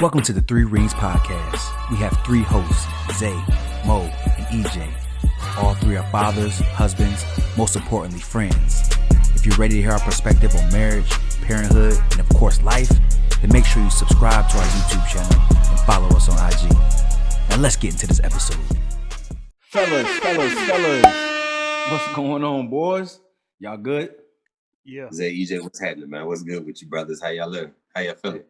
Welcome to the Ringz Podcast. We have three hosts, Zay, Mo, and EJ. All three are fathers, husbands, most importantly, friends. If you're ready to hear our perspective on marriage, parenthood, and of course life, then make sure you subscribe to our YouTube channel and follow us on IG. Now let's get into this episode. Fellas, what's going on, boys? Y'all good? Yeah. Zay, EJ, what's happening, man? What's good with you, brothers? How y'all live? How y'all feeling?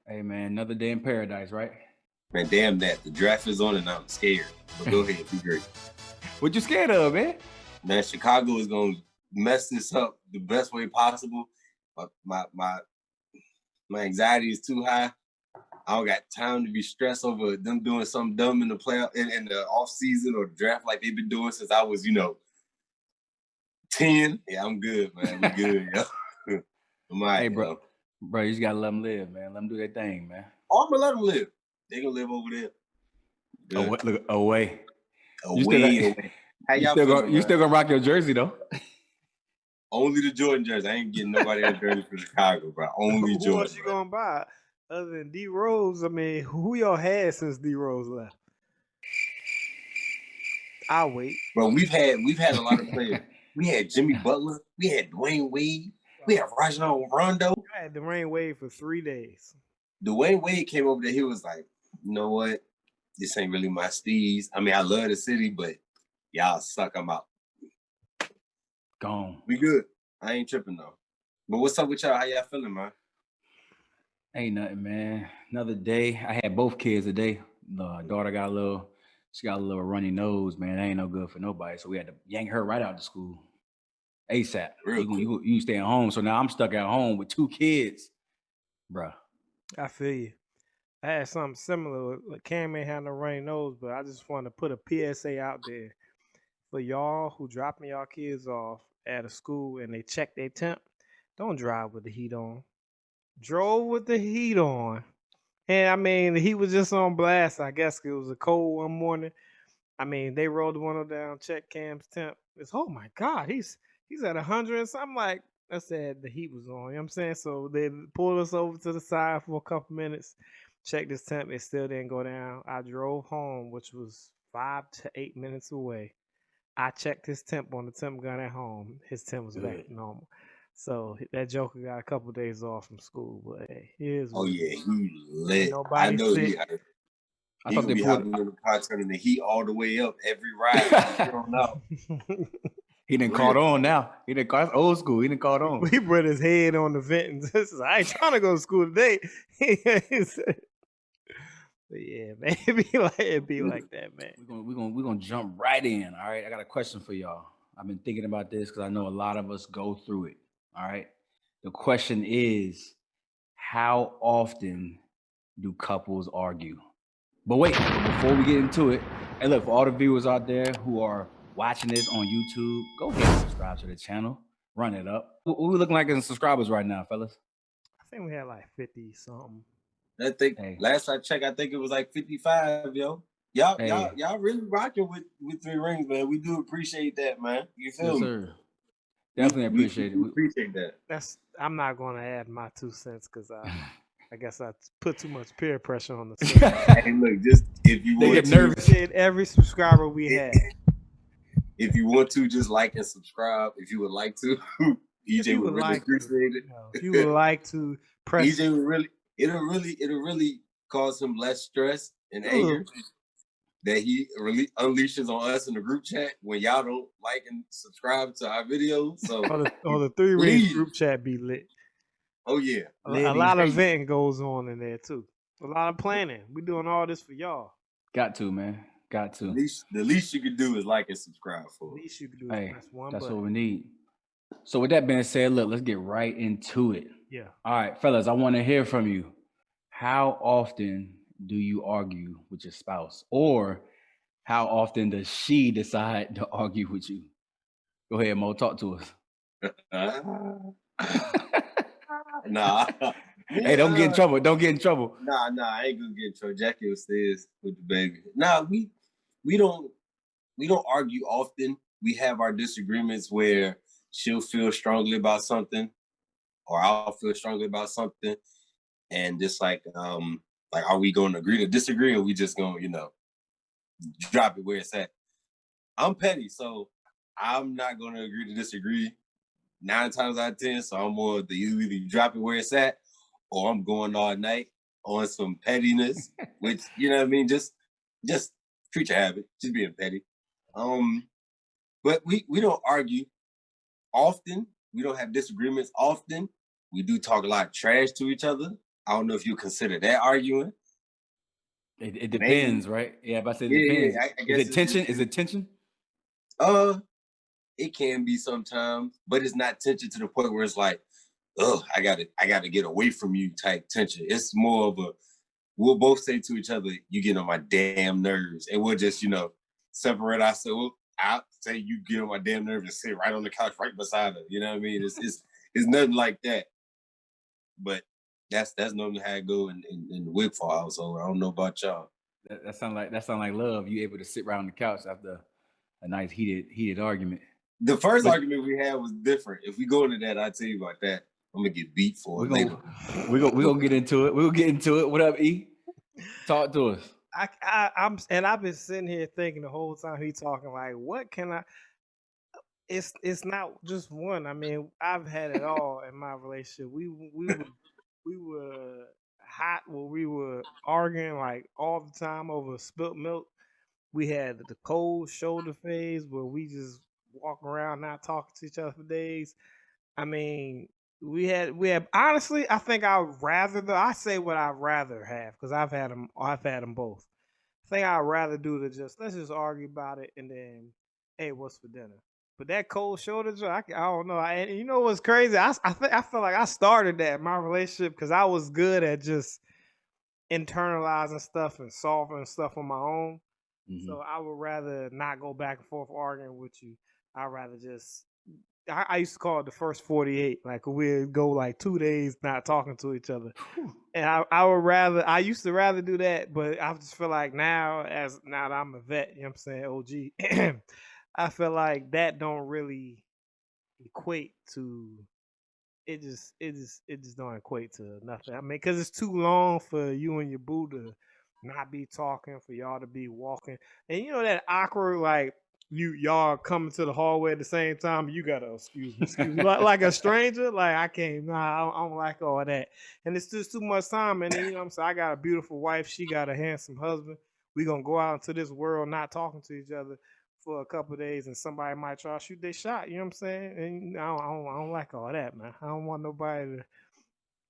Hey, man, another day in paradise, right? Man, damn that. The draft is on and I'm scared. But go ahead, be great. What you scared of, man? Man, Chicago is going to mess this up the best way possible. My anxiety is too high. I don't got time to be stressed over them doing something dumb in the playoff in the off season or draft like they've been doing since I was, 10. Yeah, I'm good, man. We good, yo. I'm all right, hey, bro. Bro, you just gotta let them live, man. Let them do their thing, man. Oh, I'm gonna let them live. They gonna live over there. Away. Away. How y'all feeling, you still gonna rock your jersey though? Only the Jordan jersey. I ain't getting nobody else jersey for Chicago, bro. Only Jordan. Who else you gonna buy other than D Rose? I mean, who y'all had since D Rose left? I'll wait. Bro, we've had a lot of players. We had Jimmy Butler. We had Dwayne Wade. We had Rajon Rondo. I had Dwayne Wade for 3 days. Dwayne Wade came over there. He was like, you know what? This ain't really my steez. I mean, I love the city, but y'all suck. I'm out. Gone. We good. I ain't tripping though. But what's up with y'all? How y'all feeling, man? Ain't nothing, man. Another day. I had both kids today. Daughter got a little runny nose, man. That ain't no good for nobody. So we had to yank her right out of school. ASAP. You stay at home. So now I'm stuck at home with 2 kids. Bruh. I feel you. I had something similar. Cam ain't had no runny nose, but I just want to put a PSA out there for y'all who dropping y'all kids off at a school and they check their temp. Don't drive with the heat on. Drove with the heat on. And I mean, the heat was just on blast. I guess it was a cold one morning. I mean, they rolled the window down, checked Cam's temp. It's, oh my God, he's at 100 and something. Like, I said the heat was on. You know what I'm saying? So they pulled us over to the side for a couple minutes, checked his temp. It still didn't go down. I drove home, which was 5 to 8 minutes away. I checked his temp on the temp gun at home. His temp was back to normal. So that joker got a couple of days off from school, but hey, he lit. Nobody I know sick. I thought they pulled in the car turning the heat all the way up every ride. I don't know. He done caught on now. That's old school. He done caught on. He put his head on the vent and says, I ain't trying to go to school today. But yeah, man, it be like that, man. We're gonna jump right in. All right. I got a question for y'all. I've been thinking about this because I know a lot of us go through it. All right. The question is, how often do couples argue? But wait, before we get into it, hey, look, for all the viewers out there who are watching this on YouTube, go ahead and subscribe to the channel. Run it up. What we looking like in subscribers right now, fellas? I think we had like 50 something. Last I checked, I think it was like 55, yo. Y'all really rocking with 3 Ringz, man. We do appreciate that, man. You feel me? Sir. Definitely appreciate it. We appreciate that. I'm not going to add my 2 cents because I guess I put too much peer pressure on the subscriber. Hey, look, just if you want to, nervous. Every subscriber we had. If you want to, just like and subscribe. If you would like to, EJ would really appreciate it. If you would like to press, EJ would really. It'll really cause him less stress and anger that he really unleashes on us in the group chat when y'all don't like and subscribe to our videos. So or the 3 Ringz group chat be lit. Oh yeah, a lot of venting goes on in there too. A lot of planning. We doing all this for y'all. Got to, man. Got to. The least you can do is like and subscribe for. The least you can do is press one that's button. what we need. So with that being said, look, let's get right into it. Yeah. All right, fellas, I want to hear from you. How often do you argue with your spouse? Or how often does she decide to argue with you? Go ahead, Mo, talk to us. Nah. Hey, don't get in trouble. Don't get in trouble. Nah, I ain't gonna get in trouble. Jackie upstairs with the baby. Nah, we don't argue often. We have our disagreements where she'll feel strongly about something, or I'll feel strongly about something, and just like Like, are we going to agree to disagree, or we just going to, drop it where it's at? I'm petty, so I'm not going to agree to disagree 9 times out of 10. So I'm more the either drop it where it's at, or I'm going all night on some pettiness, which, you know what I mean? Just creature habit, just being petty. But we don't argue often. We don't have disagreements often. We do talk a lot of trash to each other. I don't know if you consider that arguing. It depends, right? Yeah, but I said it depends. I guess is it tension? Is it tension? It can be sometimes, but it's not tension to the point where it's like, oh, I gotta get away from you type tension. It's more of a, we'll both say to each other, you get on my damn nerves. And we'll just, separate ourselves. I'll say you get on my damn nerves and sit right on the couch right beside her. You know what I mean? It's nothing like that. But that's normally how it go in the Wigfall household. I don't know about y'all. That sound like love. You able to sit right on the couch after a nice heated argument. The first argument we had was different. If we go into that, I'll tell you about that. I'm gonna get beat for it later. We're gonna get into it. We'll get into it. What up, E? Talk to us. I've been sitting here thinking the whole time he talking, like, what can I? It's not just one. I mean, I've had it all in my relationship. We were hot when we were arguing like all the time over spilt milk. We had the cold shoulder phase where we just walk around not talking to each other for days. I mean, we had honestly, I think I say what I'd rather have, because I've had them both. I think I'd rather do let's just argue about it, and then, hey, what's for dinner? But that cold shoulder joint, I don't know. And you know what's crazy? I feel like I started that in my relationship because I was good at just internalizing stuff and solving stuff on my own. Mm-hmm. So I would rather not go back and forth arguing with you. I'd rather just, I used to call it the first 48. Like, we'd go like 2 days not talking to each other. And I used to rather do that, but I just feel like now that I'm a vet, you know what I'm saying, OG, I feel like that don't really equate to, it just don't equate to nothing. I mean, because it's too long for you and your boo to not be talking, for y'all to be walking. And you know that awkward, like, y'all coming to the hallway at the same time, you gotta excuse me, like a stranger. Like, I don't like all that. And it's just too much time. And then, you know what I'm saying, I got a beautiful wife, she got a handsome husband. We gonna go out into this world not talking to each other for a couple of days, and somebody might try to shoot their shot. You know what I'm saying? And I don't like all that, man. I don't want nobody to.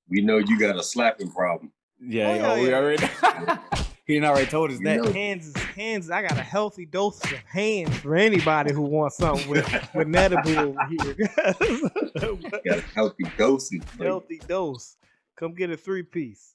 We know you got a slapping problem. Yeah, we already. He already told us that. Hands. I got a healthy dose of hands for anybody who wants something with Nedible over here. Got a healthy dose. Healthy dose. Come get a 3-piece.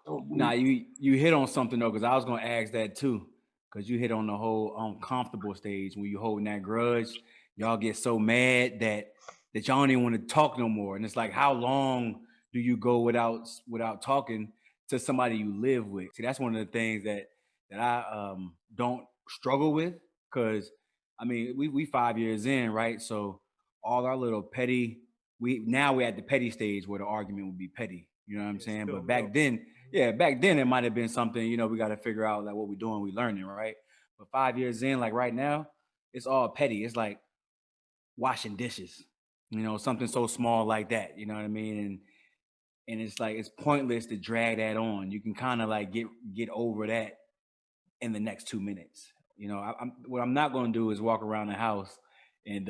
Nah, you hit on something though, because I was gonna ask that too. Because you hit on the whole uncomfortable stage when you holding that grudge. Y'all get so mad that y'all don't even want to talk no more. And it's like, how long do you go without talking to somebody you live with? See, that's one of the things that I don't struggle with, because I mean, we 5 years in, right? So all our little petty, we're at the petty stage where the argument would be petty. You know what I'm saying? But back then it might have been something, we got to figure out like what we're doing, we learning, right? But 5 years in, like right now, it's all petty. It's like washing dishes, something so small like that. You know what I mean? And it's like, it's pointless to drag that on. You can kind of like get over that in the next 2 minutes. What I'm not going to do is walk around the house and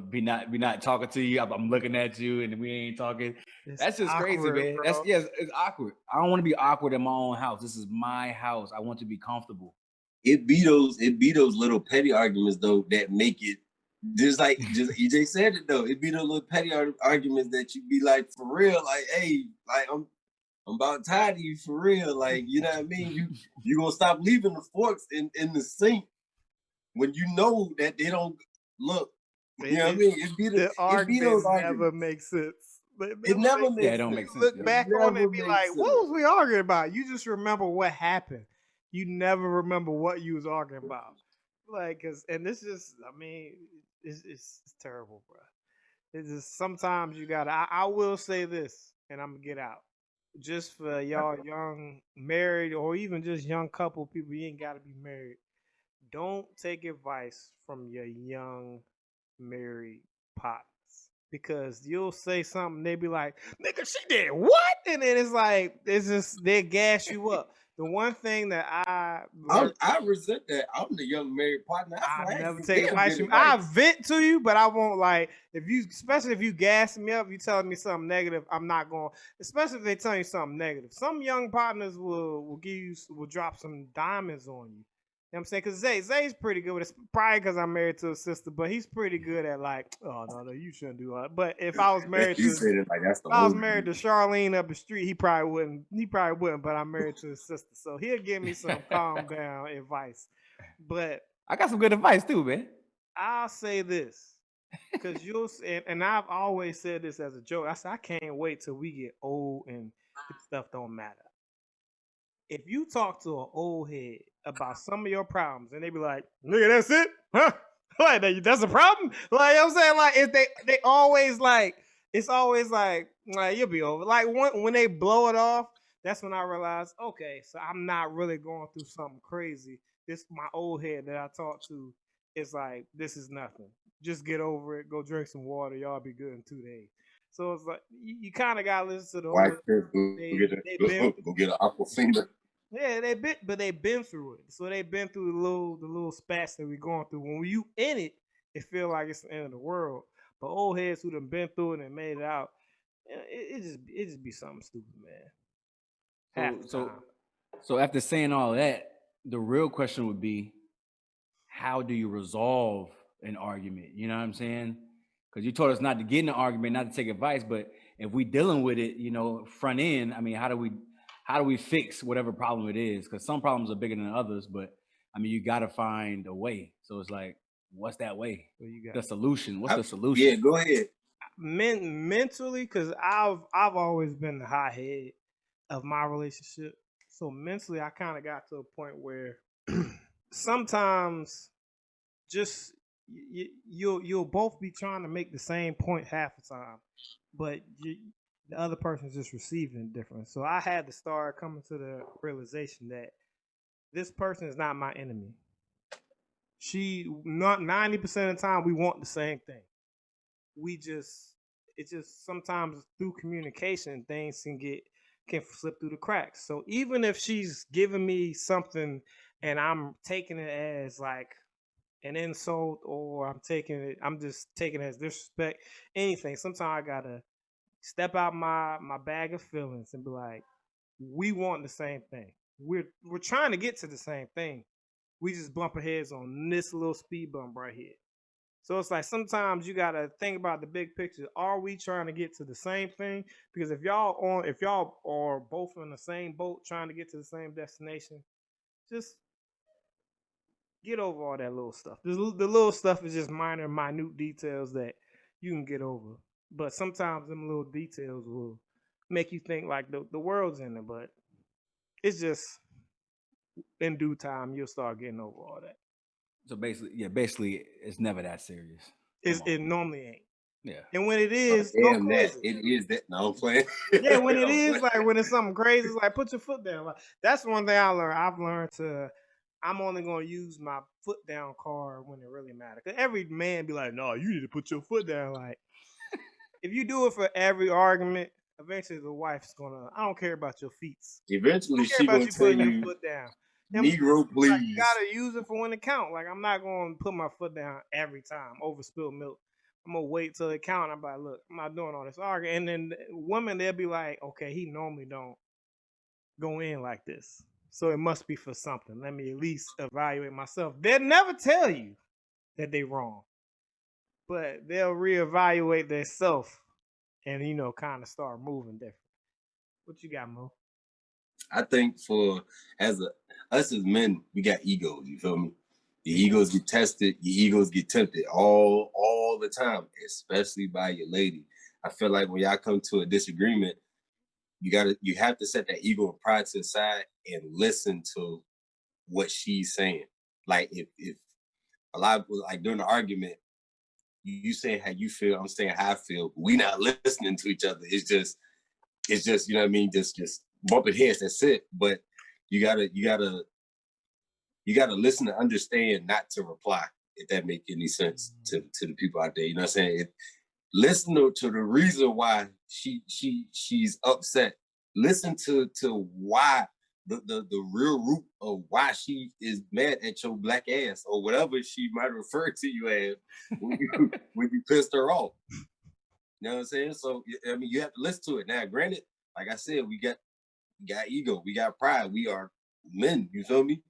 be not talking to you. I'm looking at you and we ain't talking. That's just awkward, crazy, man. Bro. It's awkward. I don't want to be awkward in my own house. This is my house. I want to be comfortable. It be those little petty arguments though that make it just EJ said it though. It be those little petty arguments that you be like, for real, like, hey, like I'm about tired of you, for real. Like, you know what I mean? You gonna stop leaving the forks in the sink when you know that they don't look. You know what I mean? The arguments never make sense. It never makes sense. It don't make sense. Look back on it and be like, what was we arguing about? You just remember what happened. You never remember what you was arguing about. Like, and this is, I mean, it's terrible, bro. It's just, sometimes you gotta, I will say this, and I'm gonna get out. just for y'all young married or even just young couple people, you ain't gotta be married. Don't take advice from your young married partners because you'll say something, they be like, "Nigga, she did what?" And then it's like it's just they gas you up. The one thing that I learned, I resent that. I'm the young married partner. I I feel like never you take damn advice good from. I advice. vent to you, but I won't like if you, especially if you gas me up, you telling me something negative. I'm not going. Especially if they tell you something negative. Some young partners will give you will drop some diamonds on you. You know what I'm saying? Because Zay's pretty good with it. It's probably because I'm married to a sister, but he's pretty good at like, oh no, you shouldn't do that. But if I was married He to said it like that's the if I was whole married to Charlene up the street, he probably wouldn't. He probably wouldn't. But I'm married to his sister, so he'll give me some calm down advice. But I got some good advice too, man. I'll say this because you'll and I've always said this as a joke. I said I can't wait till we get old and this stuff don't matter. If you talk to an old head about some of your problems and they be like, "Nigga, that's it, huh?" Like that's a problem. Like you know what I'm saying, like if they always like it's always like you'll be over. Like when they blow it off, that's when I realize, okay, so I'm not really going through something crazy. This my old head that I talk to is like, this is nothing. Just get over it. Go drink some water. Y'all be good in 2 days. So it's like you kind of gotta listen to the white old. They been go get an Aquafina. yeah, they've been through it. So they've been through the little spats that we're going through. When you in it, it feel like it's the end of the world. But old heads who done been through it and made it out, it just be something stupid, man. Half the time. So after saying all that, the real question would be, how do you resolve an argument? You know what I'm saying? Because you told us not to get in an argument, not to take advice, but if we dealing with it, you know, front end, I mean, how do we fix whatever problem it is? Because some problems are bigger than others, but I mean, you got to find a way. So it's like, what's that way? What you got? The solution. What's the solution? Yeah, go ahead. Mentally, because I've always been the hot head of my relationship. So mentally, I kind of got to a point where sometimes just you'll both be trying to make the same point half the time, but the other person's just receiving it different. So I had to start coming to the realization that this person is not my enemy. She not 90% of the time we want the same thing. It's just sometimes through communication things can slip through the cracks. So even if she's giving me something and I'm taking it as like an insult or I'm just taking it as disrespect, anything, sometimes I gotta step out my bag of feelings and be like, we want the same thing. We're trying to get to the same thing. We just bump our heads on this little speed bump right here. So it's like sometimes you gotta think about the big picture. Are we trying to get to the same thing? Because if y'all are both in the same boat trying to get to the same destination, just get over all that little stuff. The little stuff is just minute details that you can get over. But sometimes them little details will make you think like the world's in it. But it's just in due time you'll start getting over all that. So basically, it's never that serious. It normally ain't. Yeah. And when it is, Damn that. It is that. No, I'm playing. Yeah, when it is like when it's something crazy, it's like put your foot down. Like that's one thing I learned. I've learned I'm only gonna use my foot down card when it really matters. Cause every man be like, no, you need to put your foot down. Like if you do it for every argument, eventually the wife's gonna. I don't care about your feet. Eventually, she gonna tell putting your you, foot down. Negro, please. Like, you gotta use it for when it count. Like I'm not gonna put my foot down every time over spilled milk. I'm gonna wait till it count. I'm like, look, I'm not doing all this arguing. And then women, they'll be like, okay, he normally don't go in like this, so it must be for something. Let me at least evaluate myself. They'll never tell you that they wrong, but they'll reevaluate themselves and kind of start moving different. What you got, Mo? I think us as men, we got egos. You feel me? Your egos get tested. Your egos get tempted all the time, especially by your lady. I feel like when y'all come to a disagreement, you have to set that ego and pride to the side and listen to what she's saying. Like if a lot of people, like during the argument, you saying how you feel, I'm saying how I feel. We not listening to each other. It's just it's just, you know what I mean, just bumping heads, that's it. But you gotta listen to understand, not to reply, if that make any sense to the people out there. You know what I'm saying? Listen to the reason why she's upset. Listen to why the real root of why she is mad at your black ass or whatever she might refer to you as when you pissed her off. You know what I'm saying? So I mean, you have to listen to it. Now, granted, like I said, we got ego, we got pride, we are men. You feel me?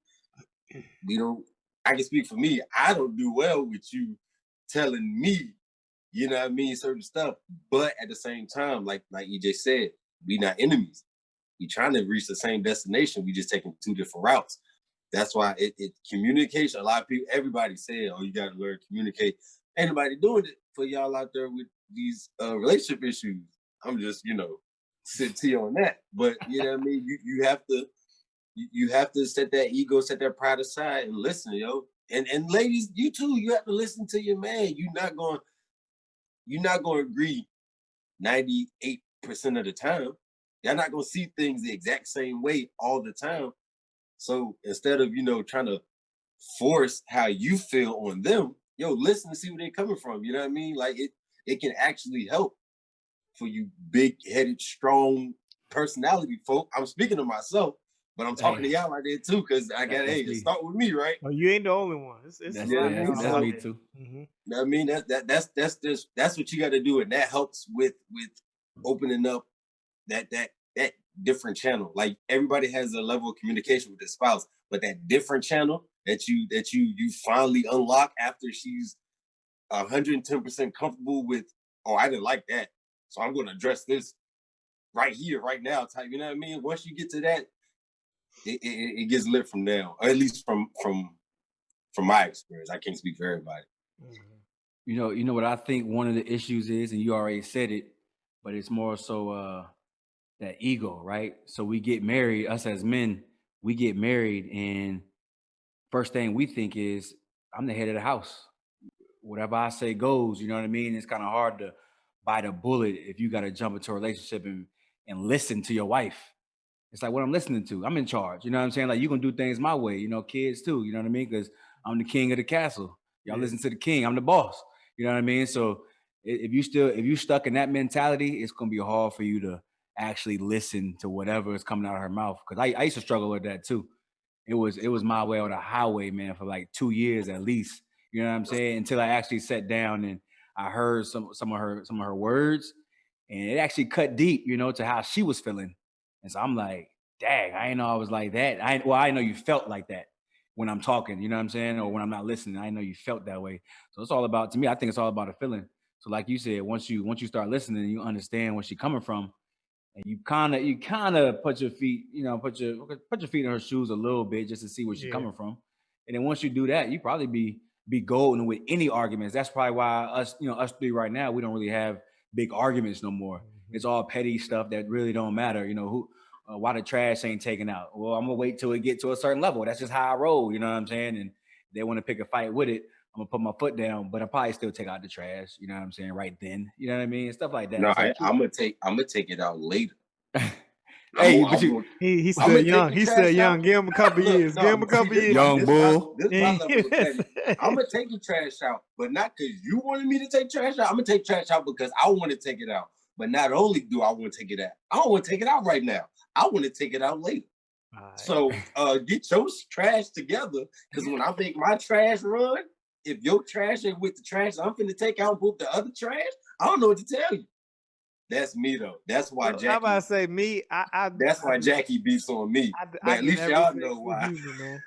We don't. I can speak for me. I don't do well with you telling me, you know what I mean, certain stuff. But at the same time, like EJ said, we not enemies. We trying to reach the same destination. We just taking two different routes. That's why it communication. A lot of people, everybody said, "Oh, you got to learn to communicate." Ain't nobody doing it for y'all out there with these relationship issues. I'm just, sit to you on that. But you know what I mean. You have to. You have to set that ego, set that pride aside, and listen, yo. And ladies, you too. You have to listen to your man. You're not going to agree 98% of the time. You're not going to see things the exact same way all the time. So instead of trying to force how you feel on them, listen to see where they're coming from. You know what I mean? Like it can actually help for you big-headed, strong personality folk. I'm speaking to myself. But I'm talking to y'all right there too, because I got start with me, right? Oh, you ain't the only one. It's that's me too. Mm-hmm. You know what I mean? That's what you got to do, and that helps with opening up that different channel. Like everybody has a level of communication with their spouse, but that different channel that you finally unlock after she's 110% comfortable with. Oh, I didn't like that, so I'm going to address this right here, right now. Type, you know what I mean? Once you get to that. It gets lit from now, or at least from my experience. I can't speak for everybody. You know what I think one of the issues is, and you already said it, but it's more so that ego, right? So we get married, us as men, we get married, and first thing we think is, I'm the head of the house. Whatever I say goes, you know what I mean? It's kind of hard to bite a bullet if you got to jump into a relationship and listen to your wife. It's like what I'm listening to. I'm in charge. You know what I'm saying? Like, you can do things my way, kids too. You know what I mean? Because I'm the king of the castle. Y'all listen to the king. I'm the boss. You know what I mean? So if you stuck in that mentality, it's going to be hard for you to actually listen to whatever is coming out of her mouth. Because I used to struggle with that too. It was my way or the highway, man, for like 2 years at least. You know what I'm saying? Until I actually sat down and I heard some of her words, and it actually cut deep, to how she was feeling. And so I'm like, dang, I didn't know I was like that. I know you felt like that when I'm talking, you know what I'm saying? Or when I'm not listening, I know you felt that way. So it's all about, to me, I think it's all about a feeling. So like you said, once you start listening, you understand where she's coming from, and you kind of put your feet, put your feet in her shoes a little bit just to see where she's coming from. And then once you do that, you probably be golden with any arguments. That's probably why us three right now, we don't really have big arguments no more. It's all petty stuff that really don't matter. Why the trash ain't taken out? Well, I'm gonna wait till it get to a certain level. That's just how I roll. You know what I'm saying? And they want to pick a fight with it, I'm gonna put my foot down, but I probably still take out the trash. You know what I'm saying? Right then. You know what I mean? Stuff like that. No, I'm gonna take it out later. Hey, he's still young. He's still young. Give him a couple years. Give him a couple years. Young bull. This my level of petty. I'm gonna take the trash out, but not because you wanted me to take trash out. I'm gonna take trash out because I want to take it out. But not only do I want to take it out, I don't want to take it out right now. I want to take it out later. Right. So get your trash together, because when I make my trash run, if your trash ain't with the trash I'm finna take out and put the other trash, I don't know what to tell you. That's me though. That's why Jackie. I'm about to say me. That's why Jackie beats on me. But at least y'all know why. Humor, man.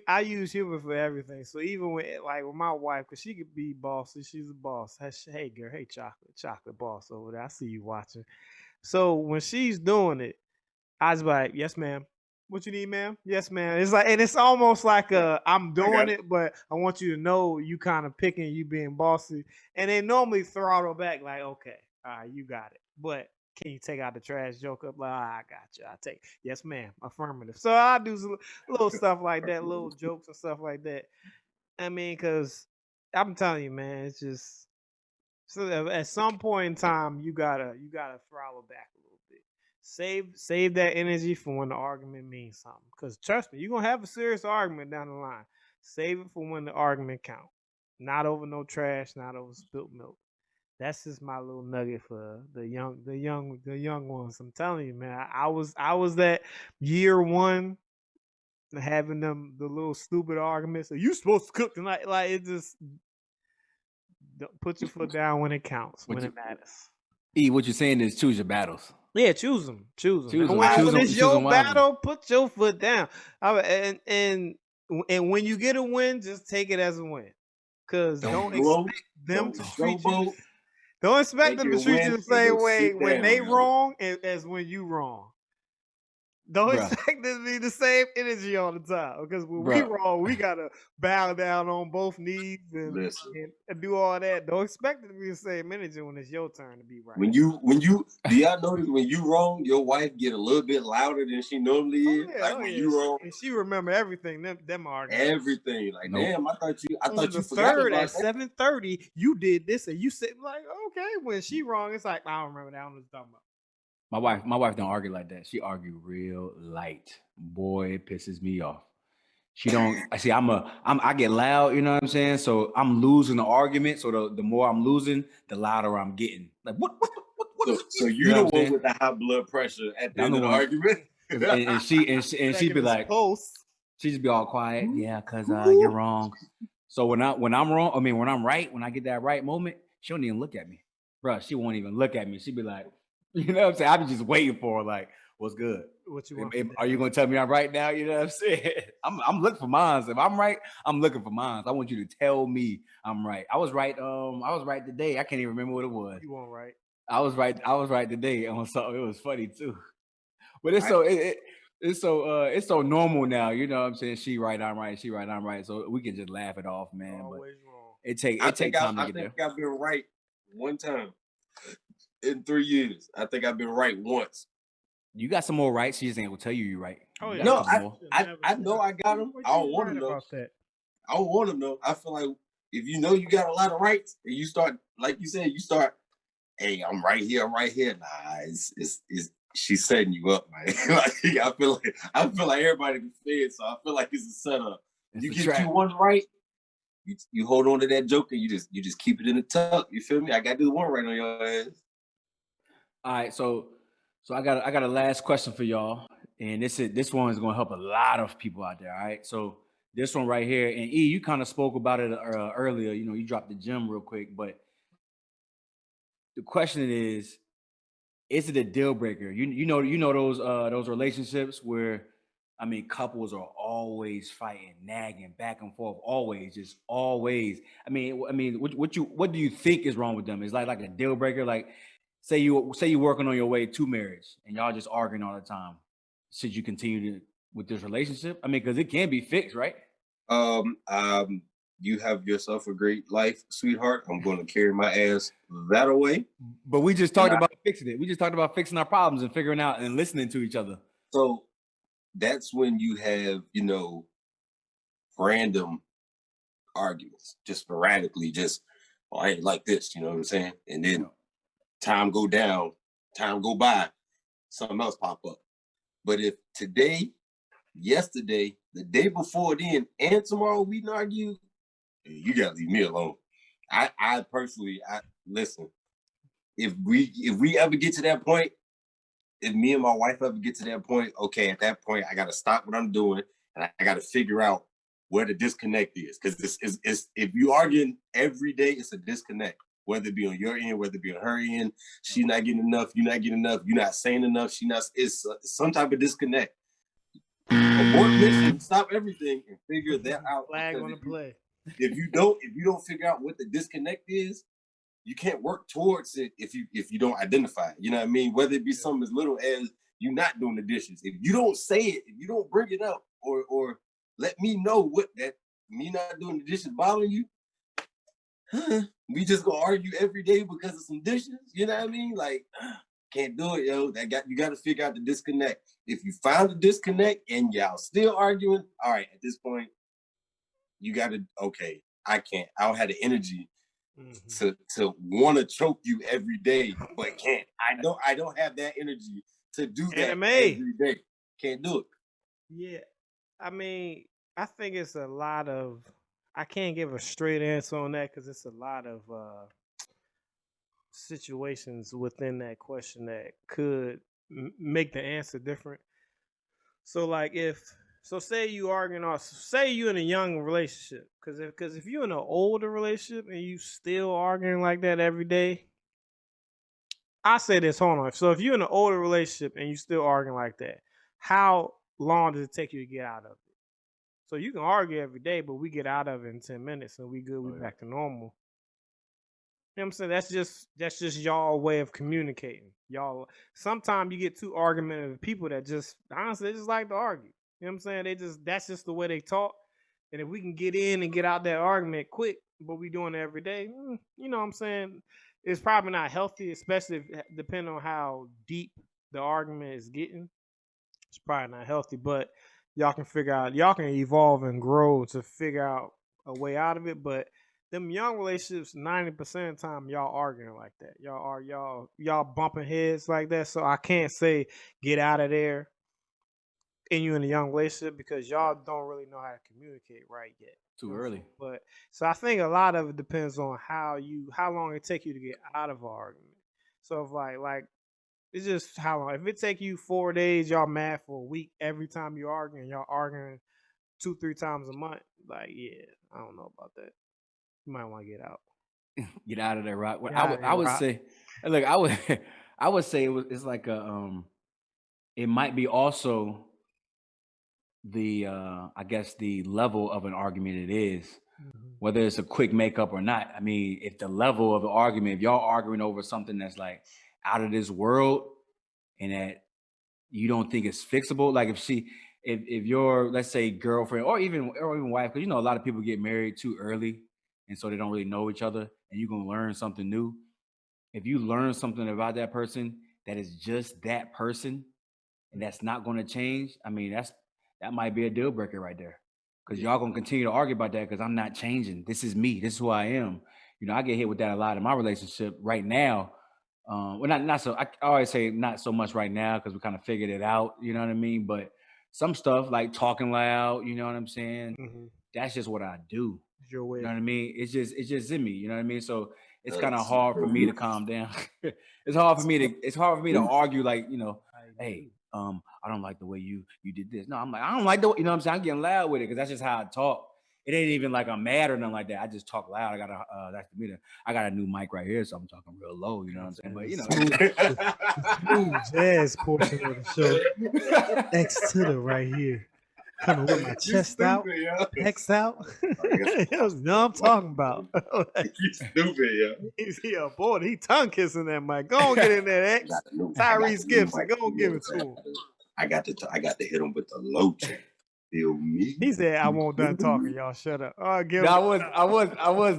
I use humor for everything. So even with my wife, because she could be bossy, she's a boss. Hey girl, hey chocolate boss over there. I see you watching. So when she's doing it, I was like, yes, ma'am. What you need, ma'am? Yes, ma'am. It's like, and it's almost like I'm doing it, but I want you to know you kind of picking, you being bossy. And they normally throttle back like, okay, all right, you got it. But can you take out the trash joke up? Like, I got you. I take. Yes, ma'am. Affirmative. So I do little stuff like that, little jokes and stuff like that. I mean, because I'm telling you, man, it's just, so at some point in time, you gotta throttle back a little bit. Save that energy for when the argument means something. Because trust me, you're gonna have a serious argument down the line. Save it for when the argument count. Not over no trash, not over spilt milk. That's just my little nugget for the young ones. I'm telling you, man. I was that year one having the little stupid arguments. Are you supposed to cook tonight? Like it just put your foot down when it counts, when it matters. What you're saying is choose your battles. Yeah, choose them. Choose And when it's your battle, put your foot down. And when you get a win, just take it as a win. Because don't expect them to treat you. Don't expect them to treat you the same way when they wrong as when you wrong. Don't expect this to be the same energy all the time. Because when we wrong, we gotta bow down on both knees and do all that. Don't expect it to be the same energy when it's your turn to be right. When you do y'all notice when you wrong, your wife get a little bit louder than she normally is? When you wrong. And she remember everything, them arguments. Everything. Like, damn, I thought you the forgot third about at 7:30, you did this and you said like, okay, when she wrong, it's like, I don't remember that. I don't know what you're talking about. My wife don't argue like that. She argue real light. Boy, it pisses me off. She don't. I see. I get loud. You know what I'm saying? So I'm losing the argument. So the more I'm losing, the louder I'm getting. Like what? So you're the one with the high blood pressure at the end of the argument. and she be like, she just be all quiet. Yeah, cause you're wrong. So when I'm wrong, I mean when I'm right, when I get that right moment, she don't even look at me, bro. She won't even look at me. She be like. You know what I'm saying? I be just waiting for like, what's good? What you want? Are you gonna tell me I'm right now? You know what I'm saying? I'm looking for mine. If I'm right, I'm looking for mine. I want you to tell me I'm right. I was right. I was right today. I can't even remember what it was. You weren't right. I was right today on something. It was funny too. But it's so normal now. You know what I'm saying? She right, I'm right. She right, I'm right. So we can just laugh it off, man. Always wrong. It take time to get there. I think I've been right one time. In 3 years, I think I've been right once. You got some more rights. She just ain't gonna tell you're right. Oh yeah. No, I know I got them. I don't want to know. I don't want to know. I feel like if you know you got a lot of rights, and you start, like you said, hey, I'm right here. Nah, it's she's setting you up, man. Like, I feel like everybody can fed, so I feel like it's a setup. You get you one right. You hold on to that joke and you just keep it in the tuck. You feel me? I got to do the one right on your ass. All right, so I got a last question for y'all, and this one is going to help a lot of people out there. All right, so this one right here, and E, you kind of spoke about it earlier. You know, you dropped the gem real quick, but the question is it a deal breaker? You know those relationships where, I mean, couples are always fighting, nagging, back and forth, always. I mean, what do you think is wrong with them? Is like a deal breaker? Like, say you're working on your way to marriage and y'all just arguing all the time. Should you continue with this relationship? I mean, because it can be fixed, right? You have yourself a great life, sweetheart. I'm going to carry my ass that away. But we just talked about fixing it. We just talked about fixing our problems and figuring out and listening to each other. So that's when you have, random arguments, just sporadically, I ain't like this, you know what I'm saying? And then time go by, something else pop up. But if today, yesterday, the day before then, and tomorrow we didn't argue, you gotta leave me alone. I personally, listen, if we ever get to that point, if me and my wife ever get to that point, okay, at that point, I got to stop what I'm doing and I got to figure out where the disconnect is. Because if you arguing every day, it's a disconnect, whether it be on your end, whether it be on her end. She's not getting enough, you're not getting enough, you're not saying enough, it's some type of disconnect. Abort mission, stop everything and figure that out. Flag on the play. If you don't figure out what the disconnect is, you can't work towards it if you don't identify it. You know what I mean? Whether it be something as little as you not doing the dishes. If you don't say it, if you don't bring it up or let me know what that me not doing the dishes bothering you, we just gonna argue every day because of some dishes. You know what I mean? Like, can't do it, yo. You got to figure out the disconnect. If you found the disconnect and y'all still arguing, all right, at this point, you got to, okay, I don't have the energy to want to choke you every day, but can't. I don't have that energy to do that Anime. every day. Can't do it. Yeah, I mean, I think it's a lot of. I can't give a straight answer on that because it's a lot of situations within that question that could make the answer different. So, like, say you arguing or say you in a young relationship, because if you're in an older relationship and you still arguing like that every day, I say this. Hold on. So, if you're in an older relationship and you still arguing like that, how long does it take you to get out of it? So you can argue every day, but we get out of it in 10 minutes and we good, we back to normal. You know what I'm saying? That's just y'all way of communicating. Y'all sometimes you get too argumentative people that just honestly they just like to argue. You know what I'm saying? That's just the way they talk. And if we can get in and get out that argument quick, but we doing it every day, you know what I'm saying? It's probably not healthy, especially depending on how deep the argument is getting. It's probably not healthy, but y'all can evolve and grow to figure out a way out of it. But them young relationships, 90% of the time, y'all arguing like that. Y'all bumping heads like that. So I can't say get out of there and you in a young relationship because y'all don't really know how to communicate right yet. Too early. But so I think a lot of it depends on how long it take you to get out of an argument. So if like it's just how long. If it take you 4 days, y'all mad for a week every time you arguing, y'all arguing 2-3 times a month. Like, yeah, I don't know about that. You might want to get out. Get out of there, right? Well, Get out of I would there, Rock. say, look, I would say it's like it might be also the I guess the level of an argument it is, whether it's a quick makeup or not. I mean, if the level of the argument, if y'all arguing over something that's like out of this world and that you don't think it's fixable, like if your, let's say, girlfriend or even wife, because you know a lot of people get married too early and so they don't really know each other, and you're gonna learn something new. If you learn something about that person that is just that person and that's not going to change, I mean, that might be a deal breaker right there. Because y'all gonna continue to argue about that because I'm not changing. This is me. This is who I am. You know, I get hit with that a lot in my relationship right now. Well, not so. I always say not so much right now because we kind of figured it out. You know what I mean? But some stuff like talking loud. You know what I'm saying? That's just what I do. Your way. You know what I mean? It's just in me. You know what I mean? So it's kind of hard for me to calm down. It's hard for me to argue like, you know, hey, I don't like the way you did this. No, I'm like, I don't like the, you know what I'm saying? I'm getting loud with it because that's just how I talk. It ain't even like I'm mad or nothing like that. I just talk loud. I got a new mic right here, so I'm talking real low. You know what I'm saying? But you know, smooth jazz portion of the show. X to the right here. Coming with my chest out, X out. You know what I'm talking about. You stupid, yo. Yeah, boy, he tongue kissing that mic. Go on, get in there, X. Tyrese Gibson, go on, give it to him. I got to hit him with the low check. Feel me? He said, "I won't done talking. Y'all shut up." Oh, give no, I wanted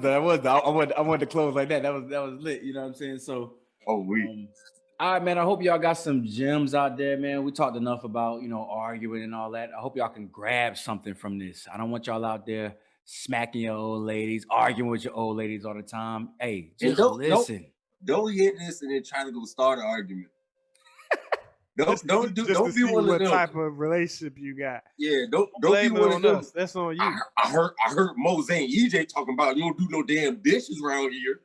to close like that. That was lit. You know what I'm saying? So, all right, man. I hope y'all got some gems out there, man. We talked enough about, you know, arguing and all that. I hope y'all can grab something from this. I don't want y'all out there smacking your old ladies, arguing with your old ladies all the time. Hey, just listen. Don't hear this and then try to go start an argument. Don't be one of what them. type of relationship you got. Yeah, don't be one of them. That's on you. I heard Mose and EJ talking about you don't do no damn dishes around here.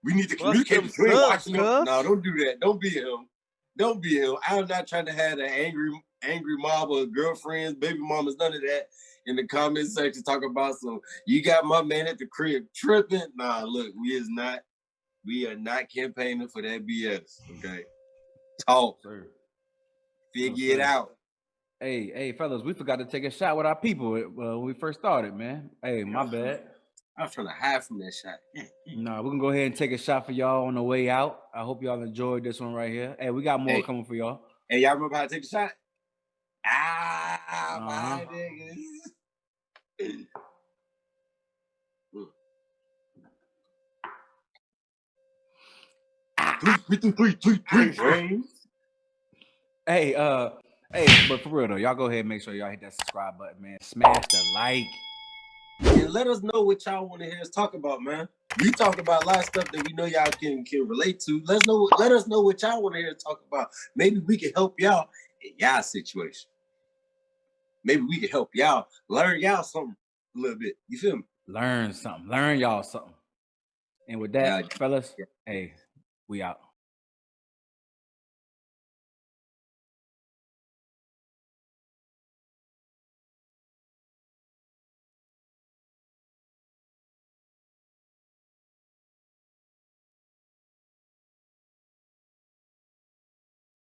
We need to communicate between watching them. No, don't do that. Don't be him. Don't be him. I'm not trying to have an angry mob of girlfriends, baby mamas, none of that in the comment section talking about some you got my man at the crib tripping. Nah, look, we are not campaigning for that BS. Okay. Talk. Sir. Figure it out. Hey, fellas, we forgot to take a shot with our people when we first started, man. Hey, my bad. I was trying to hide from that shot. Nah, we're gonna go ahead and take a shot for y'all on the way out. I hope y'all enjoyed this one right here. Hey, we got more coming for y'all. Hey, y'all remember how to take a shot? My niggas. Three. Hey, but for real though, y'all go ahead and make sure y'all hit that subscribe button, man. Smash the like. And let us know what y'all want to hear us talk about, man. We talk about a lot of stuff that we know y'all can relate to. Let us know what y'all want to hear talk about. Maybe we can help y'all in y'all situation. Maybe we can help y'all learn y'all something a little bit. You feel me? Learn something. Learn y'all something. And with that, fellas, hey, we out.